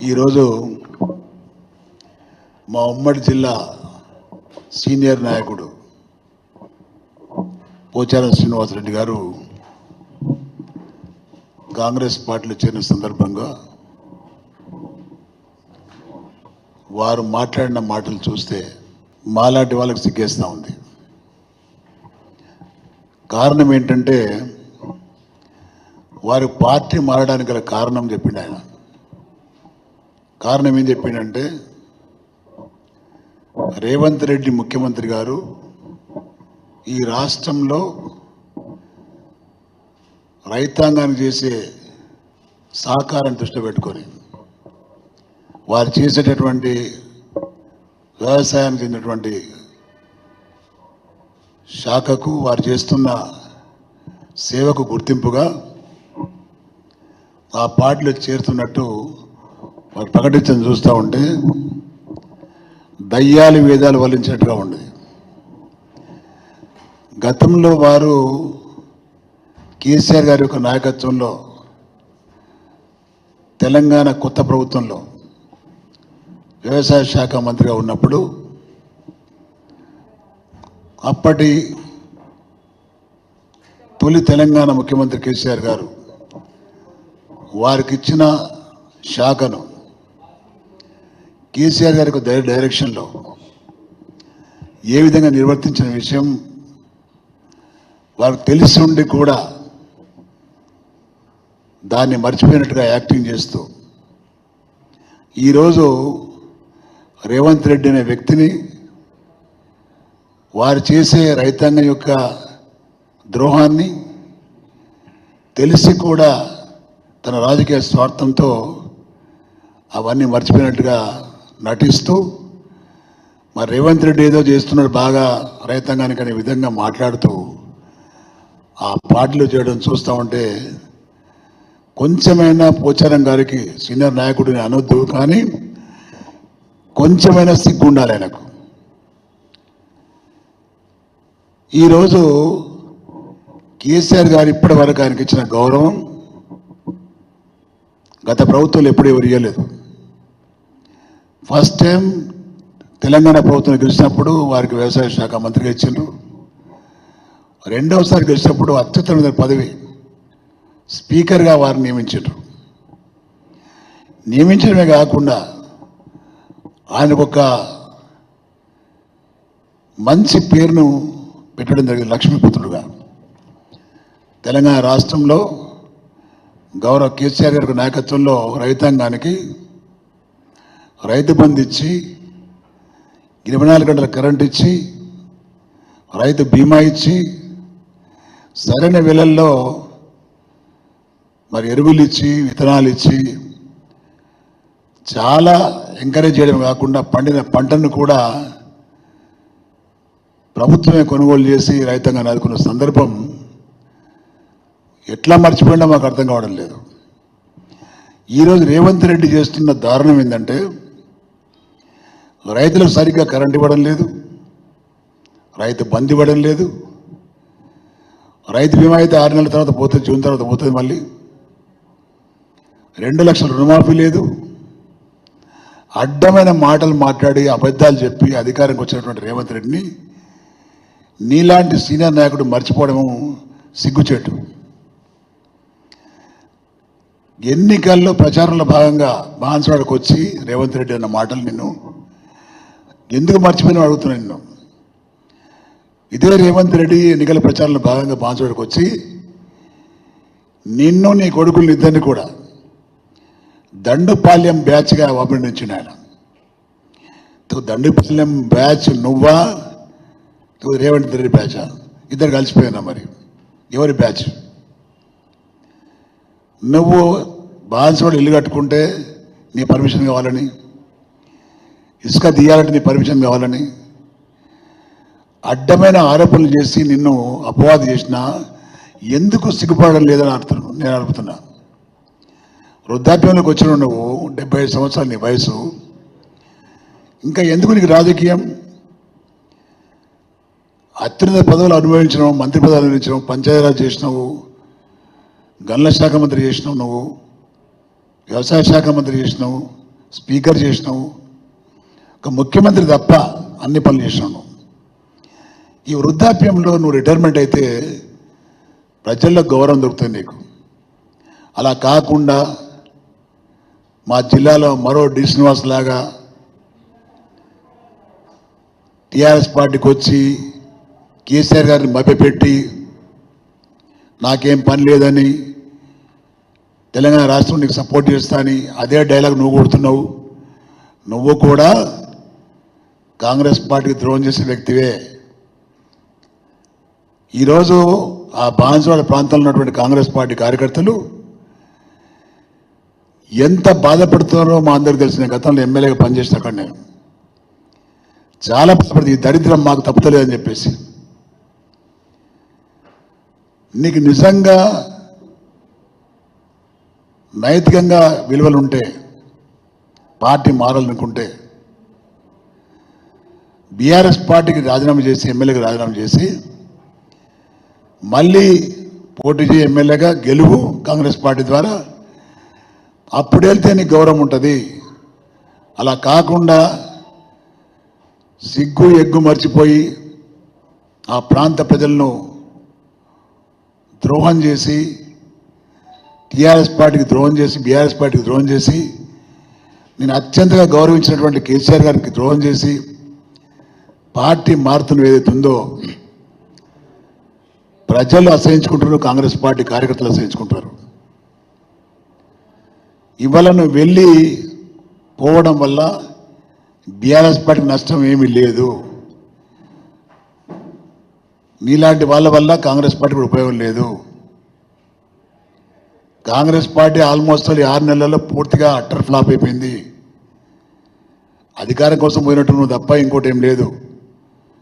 ఈరోజు మా ఉమ్మడి జిల్లా సీనియర్ నాయకుడు పోచారం శ్రీనివాసరెడ్డి గారు కాంగ్రెస్ పార్టీలో చేరిన సందర్భంగా వారు మాట్లాడిన మాటలు చూస్తే మాలాంటి వాళ్ళకి సిగ్గేస్తూ ఉంది. కారణం ఏంటంటే వారి పార్టీ మారడానికి గల కారణం చెప్పిండు ఆయన. కారణం ఏం చెప్పిండంటే రేవంత్ రెడ్డి ముఖ్యమంత్రి గారు ఈ రాష్ట్రంలో రైతాంగానికి చేసే సహకారం దృష్టిలో పెట్టుకొని వారు చేసేటటువంటి వ్యవసాయానికి చెందినటువంటి శాఖకు వారు చేస్తున్న సేవకు గుర్తింపుగా ఆ పార్టీలో చేరుతున్నట్టు వారు ప్రకటించడం చూస్తూ ఉంటే దయ్యాలు వేదాలు వల్లించినట్టుగా ఉండేది. గతంలో వారు కేసీఆర్ గారి యొక్క నాయకత్వంలో తెలంగాణ కొత్త ప్రభుత్వంలో వ్యవసాయ శాఖ మంత్రిగా ఉన్నప్పుడు అప్పటి తొలి తెలంగాణ ముఖ్యమంత్రి కేసీఆర్ గారు వారికి ఇచ్చిన శాఖను కేసీఆర్ గారి డైరెక్షన్లో ఏ విధంగా నిర్వర్తించిన విషయం వారికి తెలిసి ఉండి కూడా దాన్ని మర్చిపోయినట్టుగా యాక్టింగ్ చేస్తూ ఈరోజు రేవంత్ రెడ్డి అనే వ్యక్తిని వారు చేసే రైతాంగం యొక్క ద్రోహాన్ని తెలిసి కూడా తన రాజకీయ స్వార్థంతో అవన్నీ మర్చిపోయినట్టుగా నటిస్తూ మరి రేవంత్ రెడ్డి ఏదో చేస్తున్నాడు బాగా రైతాంగానికి అనే విధంగా మాట్లాడుతూ ఆ పార్టీలో చేయడం చూస్తూ ఉంటే కొంచెమైనా పోచారం గారికి సీనియర్ నాయకుడిని అనొద్దు, కానీ కొంచెమైనా సిగ్గు ఉండాలి ఆయనకు. ఈరోజు కేసీఆర్ గారు ఇప్పటి వరకు ఆయనకి ఇచ్చిన గౌరవం గత ప్రభుత్వంలో ఎప్పుడు ఎవరు ఇవ్వలేదు. ఫస్ట్ టైం తెలంగాణ ప్రభుత్వం గెలిచినప్పుడు వారికి వ్యవసాయ శాఖ మంత్రిగా ఇచ్చిండ్రు. రెండవసారి గెలిచినప్పుడు అత్యుత్తమ పదవి స్పీకర్గా వారిని నియమించారు. నియమించడమే కాకుండా ఆయనకు ఒక మంచి పేరును పెట్టడం జరిగింది, లక్ష్మీపుత్రుడుగా. తెలంగాణ రాష్ట్రంలో గౌరవ కేసీఆర్ గారి నాయకత్వంలో రైతాంగానికి రైతు బంధు ఇచ్చి 24 గంటల కరెంట్ ఇచ్చి రైతు బీమా ఇచ్చి సరైన వేళల్లో మరి ఎరువులు ఇచ్చి విత్తనాలు ఇచ్చి చాలా ఎంకరేజ్ చేయడం కాకుండా పండిన పంటను కూడా ప్రభుత్వమే కొనుగోలు చేసి రైతాంగాన్ని ఆదుకున్న సందర్భం ఎట్లా మర్చిపోయినా మాకు అర్థం కావడం లేదు. ఈరోజు రేవంత్ రెడ్డి చేస్తున్న దారుణం ఏంటంటే రైతులకు సరిగ్గా కరెంట్ ఇవ్వడం లేదు, రైతు బంద్ ఇవ్వడం లేదు, రైతు బీమా అయితే 6 నెలల తర్వాత పోతుంది, జూన్ తర్వాత పోతుంది, మళ్ళీ 2 లక్షల రుణమాఫీ లేదు. అడ్డమైన మాటలు మాట్లాడి అబద్ధాలు చెప్పి అధికారంకి వచ్చినటువంటి రేవంత్ రెడ్డిని నీలాంటి సీనియర్ నాయకుడు మర్చిపోవడము సిగ్గుచేటు. ఎన్నికల్లో ప్రచారంలో భాగంగా బాన్స్వాడకు వచ్చి రేవంత్ రెడ్డి అన్న మాటలు నిన్ను ఎందుకు మర్చిపోయినా అడుగుతున్నాను నిన్ను. ఇదే రేవంత్ రెడ్డి ఎన్నికల ప్రచారంలో భాగంగా బాన్స్వాడకు వచ్చి నిన్ను నీ కొడుకుల్ని ఇద్దరిని కూడా దండుపాల్యం బ్యాచ్గా అభినందించిండు ఆయన. దండుపాల్యం బ్యాచ్ నువ్వా, రేవంత్ రెడ్డి బ్యాచా? ఇద్దరు కలిసిపోయినా. మరి ఎవరి బ్యాచ్? నువ్వు బాన్స్వాడ ఇల్లు కట్టుకుంటే నీ పర్మిషన్ కావాలని, ఇసుక తీయాలంటే నీ పర్మిషన్ కావాలని అడ్డమైన ఆరోపణలు చేసి నిన్ను అపవాదు చేసినా ఎందుకు సిగ్గుపడడం లేదని నేను అడుగుతున్నా. వృద్ధాప్యంలోకి వచ్చిన నువ్వు 75 సంవత్సరాలు నీ వయసు, ఇంకా ఎందుకు నీకు రాజకీయం? అత్యున్నత పదవులు అనుభవించినావు, మంత్రి పదవులు అనుభవించినావు, పంచాయతీరాజ్ చేసినావు, గనుల శాఖ మంత్రి చేసినావు, నువ్వు వ్యవసాయ శాఖ మంత్రి చేసినావు, స్పీకర్ చేసినావు, ఒక ముఖ్యమంత్రి తప్ప అన్ని పనులు చేసినావు. ఈ వృద్ధాప్యంలో నువ్వు రిటైర్మెంట్ అయితే ప్రజల్లో గౌరవం దొరుకుతుంది నీకు. అలా కాకుండా మా జిల్లాలో మరో డి శ్రీనివాస్ లాగా టీఆర్ఎస్ పార్టీకి వచ్చి కేసీఆర్ గారిని మభ్యపెట్టి నాకేం పని లేదని తెలంగాణ రాష్ట్రం నీకు సపోర్ట్ చేస్తా అని అదే డైలాగ్ నువ్వు కొడుతున్నావు. నువ్వు కూడా కాంగ్రెస్ పార్టీకి ద్రోహం చేసే వ్యక్తివే. ఈరోజు ఆ బాన్సువాడ ప్రాంతంలో ఉన్నటువంటి కాంగ్రెస్ పార్టీ కార్యకర్తలు ఎంత బాధపడుతున్నారో మా అందరికి తెలిసిన. గతంలో ఎమ్మెల్యేగా పనిచేసిన అక్కడ నేను చాలా బాధపడుతుంది. ఈ దరిద్రం మాకు తప్పుతలేదని చెప్పేసి. నీకు నిజంగా నైతికంగా విలువలు ఉంటే, పార్టీ మారాలనుకుంటే బీఆర్ఎస్ పార్టీకి రాజీనామా చేసి, ఎమ్మెల్యేకి రాజీనామా చేసి మళ్ళీ పోటీ చేసి ఎమ్మెల్యేగా గెలువు కాంగ్రెస్ పార్టీ ద్వారా. అప్పుడు వెళ్తే నీకు గౌరవం ఉంటుంది. అలా కాకుండా సిగ్గు ఎగ్గు మర్చిపోయి ఆ ప్రాంత ప్రజలను ద్రోహం చేసి, టీఆర్ఎస్ పార్టీకి ద్రోహం చేసి, బీఆర్ఎస్ పార్టీకి ద్రోహం చేసి, నేను అత్యంతగా గౌరవించినటువంటి కేసీఆర్ గారికి ద్రోహం చేసి పార్టీ మారుతున్న ఏదైతే ఉందో ప్రజలు అసహించుకుంటారు, కాంగ్రెస్ పార్టీ కార్యకర్తలు అసహించుకుంటారు. ఇవాళ నువ్వు వెళ్ళి పోవడం వల్ల బీఆర్ఎస్ పార్టీకి నష్టం ఏమీ లేదు. నీలాంటి వాళ్ళ వల్ల కాంగ్రెస్ పార్టీకి ఉపయోగం లేదు. కాంగ్రెస్ పార్టీ ఆల్మోస్ట్ 6 నెలల్లో పూర్తిగా అట్టర్ ఫ్లాప్ అయిపోయింది. అధికారం కోసం పోయినట్టు నువ్వు తప్ప ఇంకోటి ఏం లేదు.